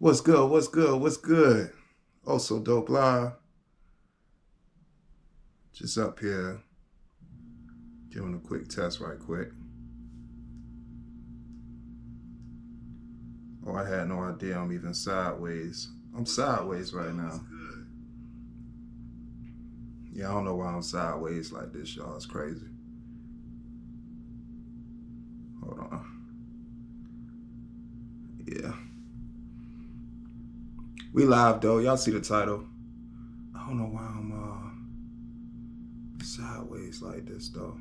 What's good? What's good? What's good? Also dope live. Just up here doing a quick test right quick. Oh, I had no idea I'm even sideways. I'm sideways right now. Yeah, I don't know why I'm sideways like this, y'all. It's crazy. Hold on. Yeah. We live though. Y'all see the title. I don't know why I'm sideways like this though.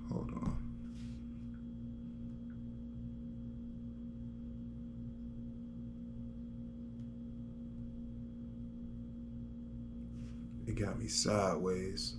Hold on. It got me sideways.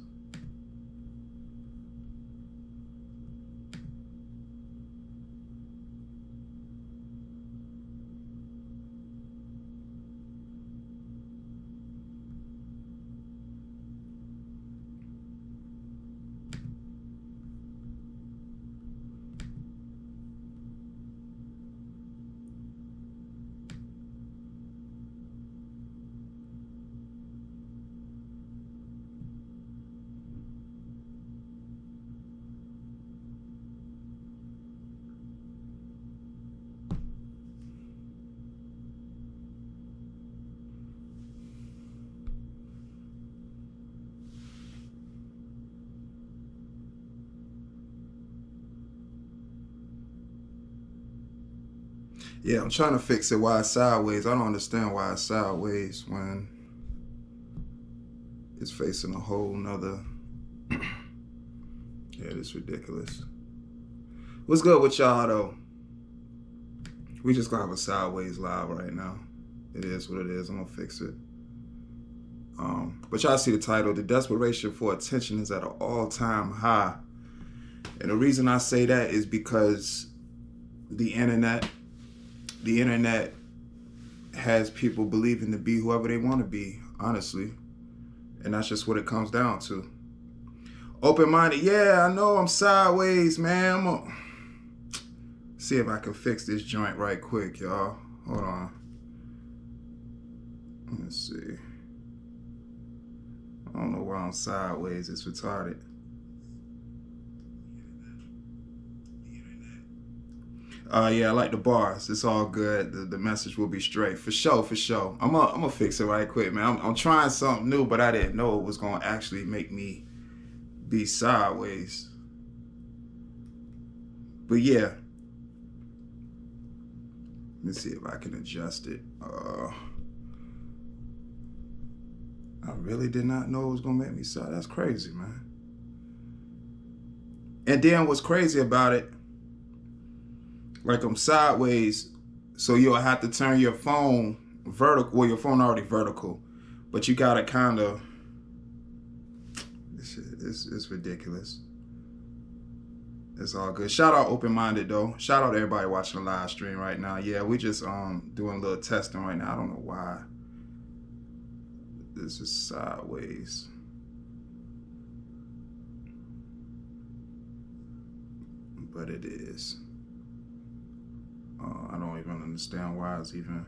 Yeah, I'm trying to fix it why it's sideways. I don't understand why it's sideways when it's facing a whole nother. Yeah, it's ridiculous. What's good with y'all though? We just gonna have a sideways live right now. It is what it is. I'm gonna fix it. But y'all see the title. The desperation for attention is at an all-time high. And the reason I say that is because the internet has people believing to be whoever they want to be, honestly. And that's just what it comes down to. Open-minded, yeah, I know I'm sideways, man. I'm gonna see if I can fix this joint right quick, y'all. Hold on. Let's see. I don't know why I'm sideways. It's retarded. Yeah, I like the bars. It's all good. The message will be straight. For sure, for sure. I'm gonna fix it right quick, man. I'm trying something new, but I didn't know it was gonna actually make me be sideways. But yeah. Let me see if I can adjust it. I really did not know it was gonna make me sad. That's crazy, man. And then what's crazy about it, like I'm sideways, so you'll have to turn your phone vertical. Well, your phone already vertical, but you gotta kind of. It's ridiculous. It's all good. Shout out Open-Minded though. Shout out to everybody watching the live stream right now. Yeah, we just doing a little testing right now. I don't know why this is sideways. But it is. I don't even understand why it's even.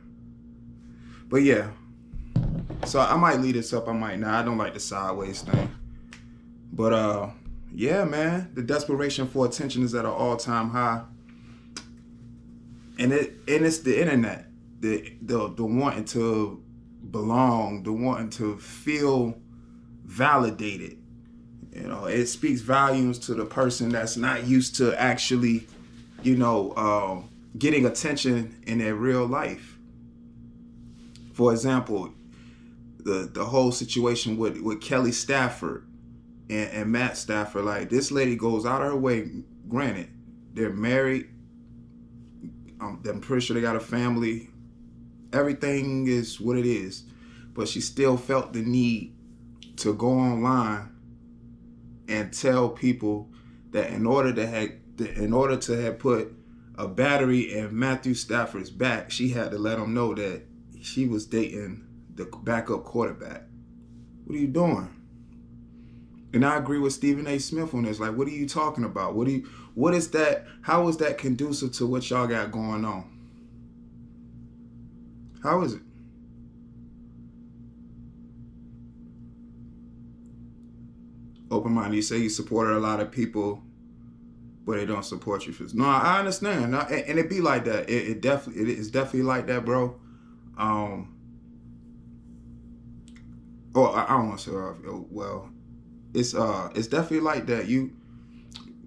But yeah. So I might leave this up. I might not. I don't like the sideways thing. But yeah, man. The desperation for attention is at an all-time high. And it's the internet. The wanting to belong, the wanting to feel validated. You know, it speaks volumes to the person that's not used to actually, getting attention in their real life. For example, the whole situation with Kelly Stafford and Matt Stafford, like this lady goes out of her way. Granted, they're married. I'm pretty sure they got a family. Everything is what it is, but she still felt the need to go online and tell people that in order to have put a battery in Matthew Stafford's back, she had to let him know that she was dating the backup quarterback. What are you doing? And I agree with Stephen A. Smith on this. Like, what are you talking about? What is that? How is that conducive to what y'all got going on? How is it? Open mind. You say you supported a lot of people, but they don't support you for this. No, I understand. And it be like that. It is definitely like that, bro. Or I don't want to say, well, it's definitely like that.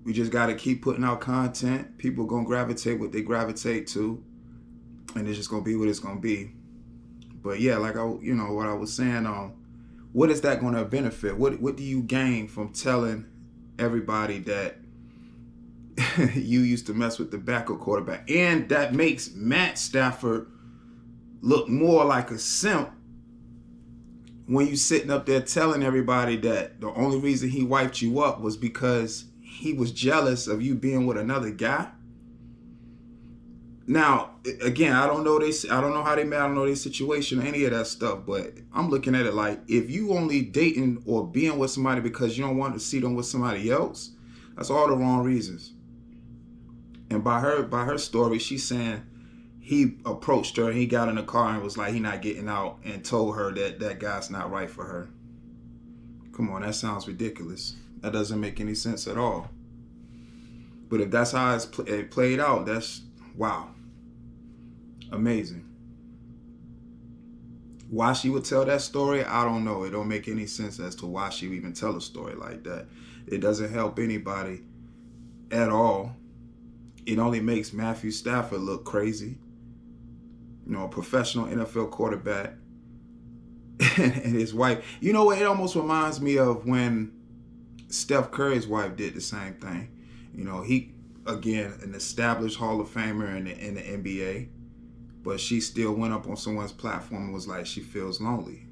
We just got to keep putting out content. People gonna gravitate what they gravitate to, and it's just gonna be what it's gonna be. But yeah, like what I was saying, what is that gonna benefit? What do you gain from telling everybody that you used to mess with the backup quarterback, and that makes Matt Stafford look more like a simp when you sitting up there telling everybody that the only reason he wiped you up was because he was jealous of you being with another guy? Now, again, I don't know how they met, I don't know their situation or any of that stuff, but I'm looking at it like, if you only dating or being with somebody because you don't want to see them with somebody else, that's all the wrong reasons. And by her story, she's saying he approached her and he got in the car and was like, he not getting out, and told her that guy's not right for her. Come on, that sounds ridiculous. That doesn't make any sense at all. But if that's how it played out, that's, wow. Amazing. Why she would tell that story, I don't know. It don't make any sense as to why she would even tell a story like that. It doesn't help anybody at all. It only makes Matthew Stafford look crazy. A professional NFL quarterback and his wife. You know what? It almost reminds me of when Steph Curry's wife did the same thing. He, again, an established Hall of Famer in the NBA, but she still went up on someone's platform and was like, she feels lonely.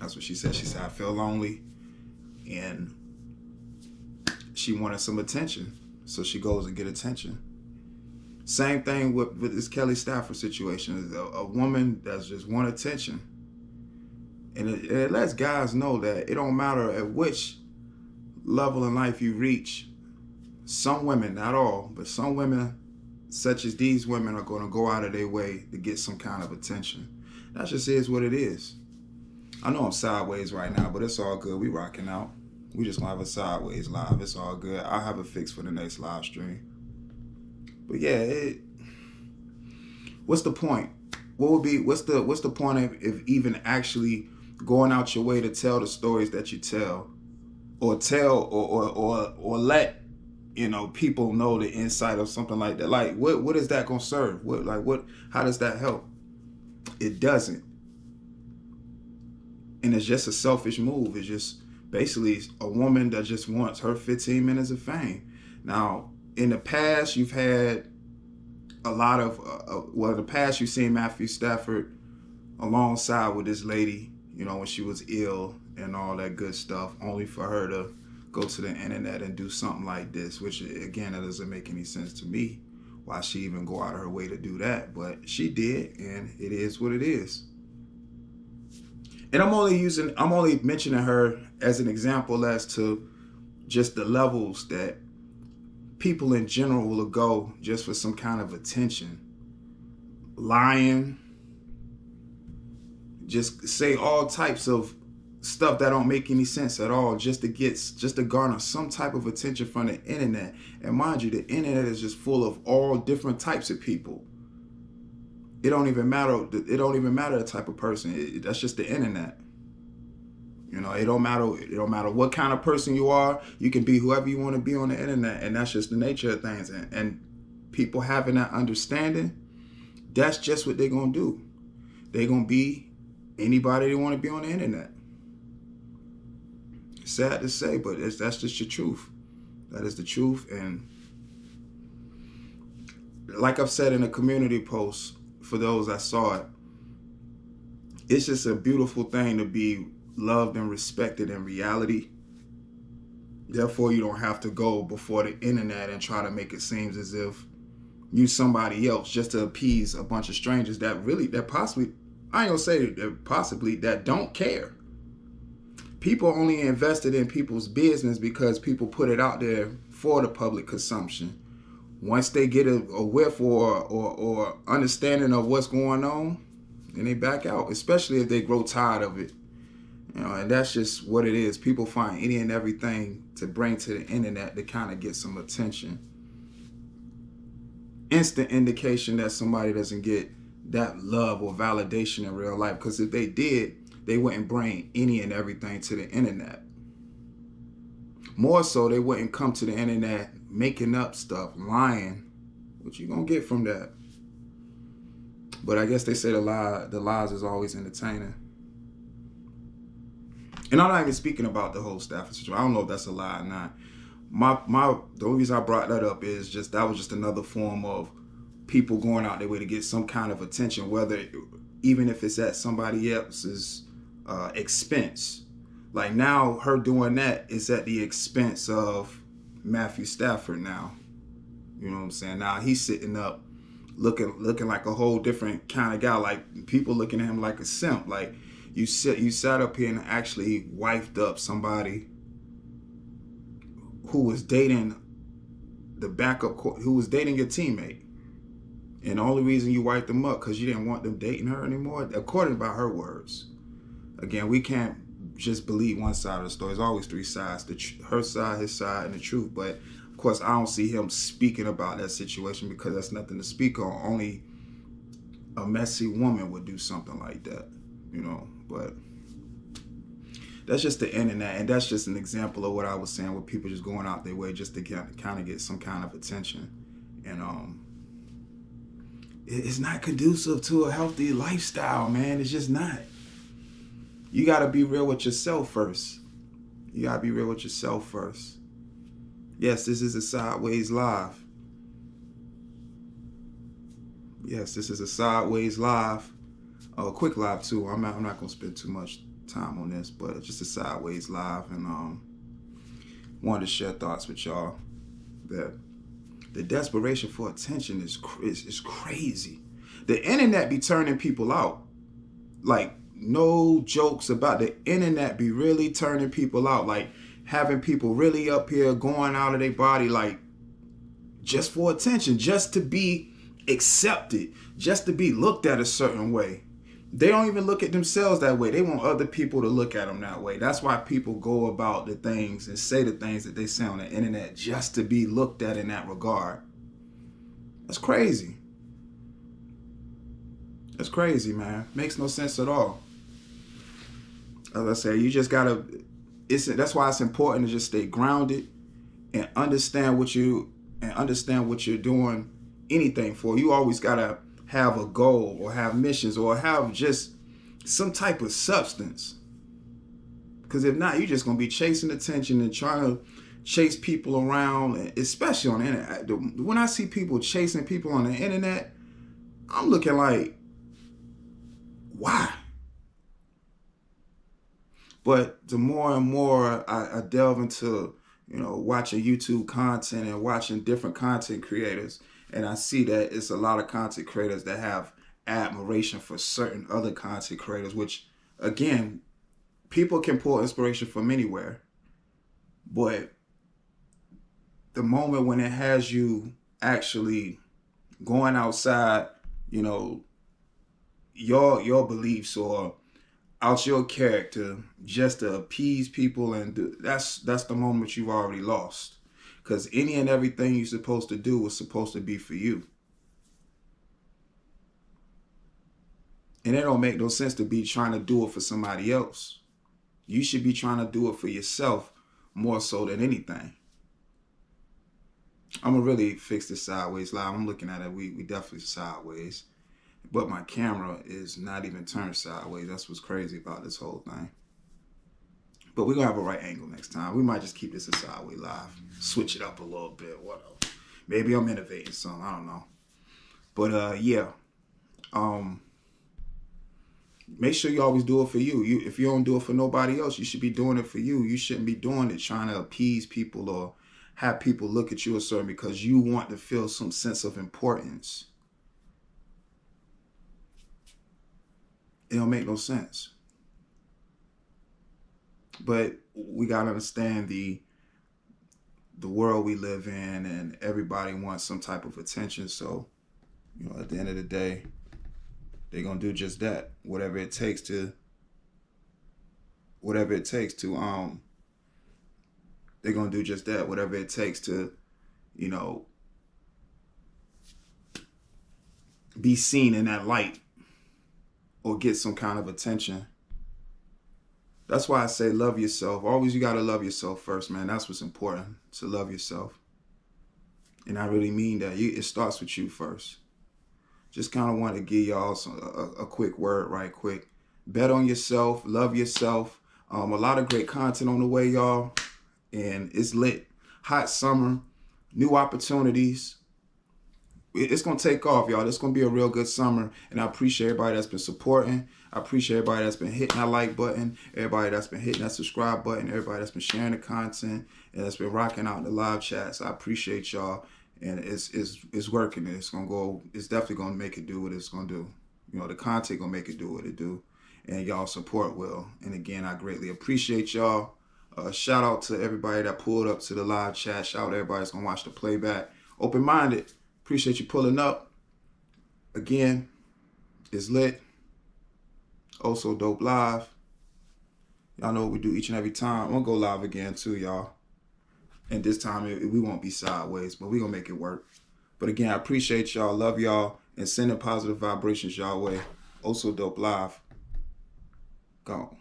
That's what she said. She said, I feel lonely. And she wanted some attention. So she goes and get attention. Same thing with this Kelly Stafford situation. A woman that's just want attention. And it lets guys know that it don't matter at which level in life you reach. Some women, not all, but some women, such as these women, are going to go out of their way to get some kind of attention. That just is what it is. I know I'm sideways right now, but it's all good. We rocking out. We just gonna have a sideways live. It's all good. I'll have a fix for the next live stream. But yeah, what's the point? What's the point of even actually going out your way to tell the stories that you tell, or let people know the insight of something like that? Like, what is that gonna serve? How does that help? It doesn't. And it's just a selfish move. It's just basically a woman that just wants her 15 minutes of fame. Now, in the past, you've had a lot of, in the past, you've seen Matthew Stafford alongside with this lady, when she was ill and all that good stuff, only for her to go to the internet and do something like this, which, again, that doesn't make any sense to me, why she even go out of her way to do that. But she did, and it is what it is. And I'm only mentioning her as an example as to just the levels that people in general will go just for some kind of attention. Lying. Just say all types of stuff that don't make any sense at all just to garner some type of attention from the internet. And mind you, the internet is just full of all different types of people. It don't even matter the type of person. That's just the internet. It don't matter what kind of person you are. You can be whoever you want to be on the internet, and that's just the nature of things. And people having that understanding, that's just what they're gonna do. They're gonna be anybody they want to be on the internet. Sad to say, but that's just the truth. That is the truth. And like I've said in a community post, for those that saw it, it's just a beautiful thing to be loved and respected in reality. Therefore, you don't have to go before the internet and try to make it seem as if you somebody else just to appease a bunch of strangers that possibly, I ain't gonna say that possibly, that don't care. people only invested in people's business because people put it out there for the public consumption. Once they get a whiff or understanding of what's going on, then they back out, especially if they grow tired of it. You know, and that's just what it is. People find any and everything to bring to the internet to kind of get some attention. Instant indication that somebody doesn't get that love or validation in real life. Because if they did, they wouldn't bring any and everything to the internet. More so, they wouldn't come to the internet making up stuff, lying. What you gonna get from that? But I guess they say the lies is always entertaining. And I'm not even speaking about the whole Stafford situation. I don't know if that's a lie or not. The only reason I brought that up is just that was just another form of people going out their way to get some kind of attention, whether even if it's at somebody else's expense. Like now, her doing that is at the expense of Matthew Stafford. Now, you know what I'm saying. Now he's sitting up, looking like a whole different kind of guy. Like people looking at him like a simp. Like you sat up here and actually wifed up somebody who was dating the backup, who was dating your teammate. And the only reason you wiped them up because you didn't want them dating her anymore, according to her words. Again, we can't just believe one side of the story. There's always three sides: her side, his side, and the truth. But of course, I don't see him speaking about that situation because that's nothing to speak on. Only a messy woman would do something like that, you know. But that's just the internet, and that's just an example of what I was saying, with people just going out their way just to kind of get some kind of attention. And it's not conducive to a healthy lifestyle, man. It's just not. You got to be real with yourself first. You got to be real with yourself first. Yes, this is a Sideways Live. Yes, this is a Sideways Live. A quick live too. I'm not going to spend too much time on this, but it's just a Sideways Live, and wanted to share thoughts with y'all that the desperation for attention is crazy. The internet be turning people out. Like, no jokes about the internet be really turning people out. Like, having people really up here going out of their body, like, just for attention, just to be accepted, just to be looked at a certain way. They don't even look at themselves that way. They want other people to look at them that way. That's why people go about the things and say the things that they say on the internet just to be looked at in that regard. That's crazy. That's crazy, man. Makes no sense at all. As I say, you just gotta. That's why it's important to just stay grounded and understand what you're doing anything for. You always gotta have a goal or have missions or have just some type of substance. Because if not, you're just going to be chasing attention and trying to chase people around, especially on the internet. When I see people chasing people on the internet, I'm looking like, why? But the more and more I delve into, watching YouTube content and watching different content creators, and I see that it's a lot of content creators that have admiration for certain other content creators, which, again, people can pull inspiration from anywhere. But the moment when it has you actually going outside, your beliefs or out your character just to appease people, and that's the moment you've already lost. Because any and everything you're supposed to do was supposed to be for you. And it don't make no sense to be trying to do it for somebody else. You should be trying to do it for yourself more so than anything. I'm going to really fix this Sideways Live. I'm looking at it. We definitely sideways. But my camera is not even turned sideways. That's what's crazy about this whole thing. But we're going to have a right angle next time. We might just keep this a Sideways Live. Switch it up a little bit. Whatever. Maybe I'm innovating something. I don't know. But, yeah. Make sure you always do it for you. If you don't do it for nobody else, you should be doing it for you. You shouldn't be doing it trying to appease people or have people look at you a certain because you want to feel some sense of importance. It don't make no sense. But we gotta understand the world we live in, and everybody wants some type of attention. So, you know, at the end of the day, they're gonna do just that. Whatever it takes to they're gonna do just that. Whatever it takes to, you know, be seen in that light or get some kind of attention. That's why I say love yourself. Always you gotta love yourself first, man. That's what's important, to love yourself. And I really mean that. It starts with you first. Just kind of want to give y'all a quick word right quick. Bet on yourself. Love yourself. A lot of great content on the way, y'all. And it's lit. Hot summer. New opportunities. It's going to take off, y'all. It's going to be a real good summer. And I appreciate everybody that's been supporting. I appreciate everybody that's been hitting that like button. Everybody that's been hitting that subscribe button. Everybody that's been sharing the content. And that's been rocking out in the live chats. I appreciate y'all. And it's working. It's gonna go. It's definitely gonna make it do what it's gonna do. You know, the content gonna make it do what it do, and y'all support will. And again, I greatly appreciate y'all. Shout out to everybody that pulled up to the live chat. Shout out to everybody that's gonna watch the playback. Open minded. Appreciate you pulling up. Again, it's lit. Also dope live. Y'all know what we do each and every time. I'm gonna go live again too, y'all. And this time, we won't be sideways, but we're going to make it work. But again, I appreciate y'all. Love y'all. And sending positive vibrations y'all way. Also dope live. Gone.